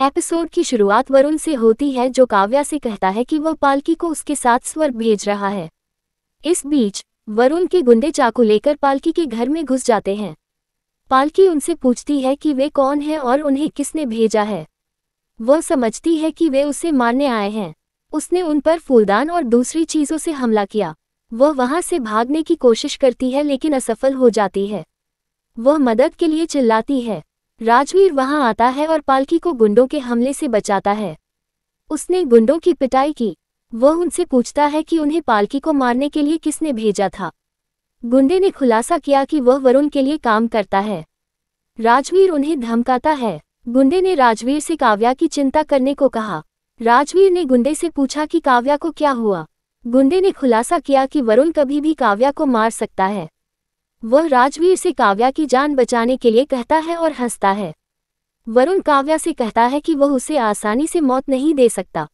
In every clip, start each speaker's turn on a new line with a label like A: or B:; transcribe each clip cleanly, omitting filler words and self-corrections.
A: Episode की शुरुआत वरुण से होती है जो काव्या से कहता है कि वह पालकी को उसके साथ स्वर्ग भेज रहा है। इस बीच वरुण के गुंडे चाकू लेकर पालकी के घर में घुस जाते हैं। पालकी उनसे पूछती है कि वे कौन हैं और उन्हें किसने भेजा है। वह समझती है कि वे उसे मारने आए हैं। उसने उन पर फूलदान और दूसरी चीज़ों से हमला किया। वह वहां से भागने की कोशिश करती है लेकिन असफल हो जाती है। वह मदद के लिए चिल्लाती है। राजवीर वहां आता है और पालकी को गुंडों के हमले से बचाता है। उसने गुंडों की पिटाई की। वह उनसे पूछता है कि उन्हें पालकी को मारने के लिए किसने भेजा था। गुंडे ने खुलासा किया कि वह वरुण के लिए काम करता है। राजवीर उन्हें धमकाता है। गुंडे ने राजवीर से काव्या की चिंता करने को कहा। राजवीर ने गुंडे से पूछा कि काव्या को क्या हुआ। गुंडे ने खुलासा किया कि वरुण कभी भी काव्या को मार सकता है। वह राजवीर से काव्या की जान बचाने के लिए कहता है और हंसता है। वरुण काव्या से कहता है कि वह उसे आसानी से मौत नहीं दे सकता।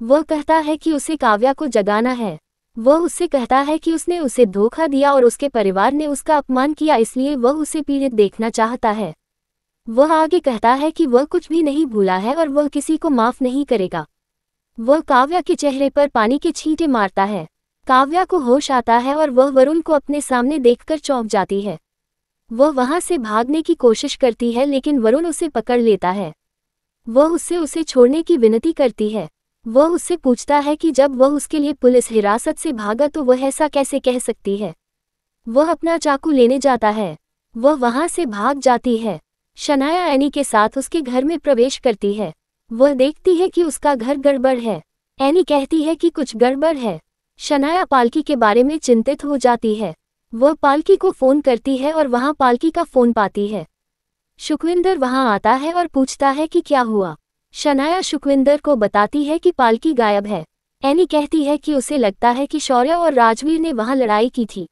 A: वह कहता है कि उसे काव्या को जगाना है। वह उससे कहता है कि उसने उसे धोखा दिया और उसके परिवार ने उसका अपमान किया, इसलिए वह उसे पीड़ित देखना चाहता है। वह आगे कहता है कि वह कुछ भी नहीं भूला है और वह किसी को माफ नहीं करेगा। वह काव्या के चेहरे पर पानी के छींटे मारता है। काव्या को होश आता है और वह वरुण को अपने सामने देखकर चौंक जाती है। वह वहां से भागने की कोशिश करती है लेकिन वरुण उसे पकड़ लेता है। वह उससे उसे छोड़ने की विनती करती है। वह उससे पूछता है कि जब वह उसके लिए पुलिस हिरासत से भागा तो वह ऐसा कैसे कह सकती है। वह अपना चाकू लेने जाता है। वह वहां से भाग जाती है। शनाया एनी के साथ उसके घर में प्रवेश करती है। वह देखती है कि उसका घर गड़बड़ है। एनी कहती है कि कुछ गड़बड़ है। शनाया पालकी के बारे में चिंतित हो जाती है। वह पालकी को फोन करती है और वहां पालकी का फोन पाती है। सुखविंदर वहां आता है और पूछता है कि क्या हुआ। शनाया सुखविंदर को बताती है कि पालकी गायब है। एनी कहती है कि उसे लगता है कि शौर्य और राजवीर ने वहां लड़ाई की थी।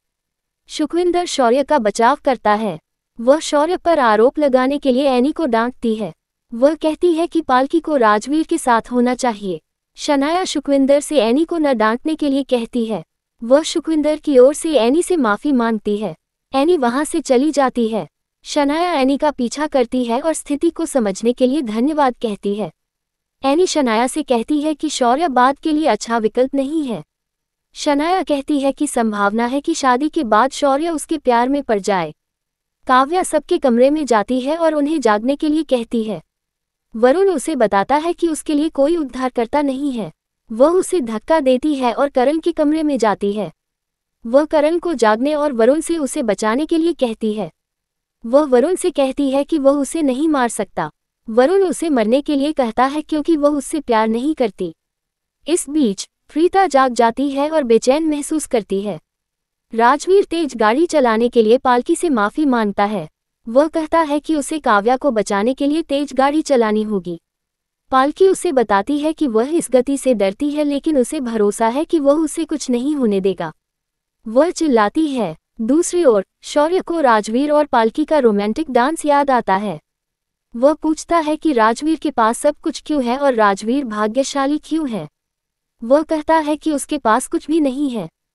A: सुखविंदर शौर्य का बचाव करता है। वह शौर्य पर आरोप लगाने के लिए एनी को डांटती है। वह कहती है कि पालकी को राजवीर के साथ होना चाहिए। शनाया सुखविंदर से एनी को न डांटने के लिए कहती है। वह सुखविंदर की ओर से एनी से माफी मांगती है। एनी वहां से चली जाती है। शनाया एनी का पीछा करती है और स्थिति को समझने के लिए धन्यवाद कहती है। एनी शनाया से कहती है कि शौर्य बाद के लिए अच्छा विकल्प नहीं है। शनाया कहती है कि संभावना है कि शादी के बाद शौर्य उसके प्यार में पड़ जाए। काव्या सबके कमरे में जाती है और उन्हें जागने के लिए कहती है। वरुण उसे बताता है कि उसके लिए कोई उद्धारकर्ता नहीं है। वह उसे धक्का देती है और करण के कमरे में जाती है। वह करण को जागने और वरुण से उसे बचाने के लिए कहती है। वह वरुण से कहती है कि वह उसे नहीं मार सकता। वरुण उसे मरने के लिए कहता है क्योंकि वह उससे प्यार नहीं करती। इस बीच प्रीता जाग जाती है और बेचैन महसूस करती है। राजवीर तेज गाड़ी चलाने के लिए पालकी से माफी मांगता है। वह कहता है कि उसे काव्या को बचाने के लिए तेज गाड़ी चलानी होगी। पालकी उसे बताती है कि वह इस गति से डरती है लेकिन उसे भरोसा है कि वह उसे कुछ नहीं होने देगा। वह चिल्लाती है। दूसरी ओर शौर्य को राजवीर और पालकी का रोमांटिक डांस याद आता है। वह पूछता है कि राजवीर के पास सब कुछ क्यों है और राजवीर भाग्यशाली क्यों है। वह कहता है कि उसके पास कुछ भी नहीं है।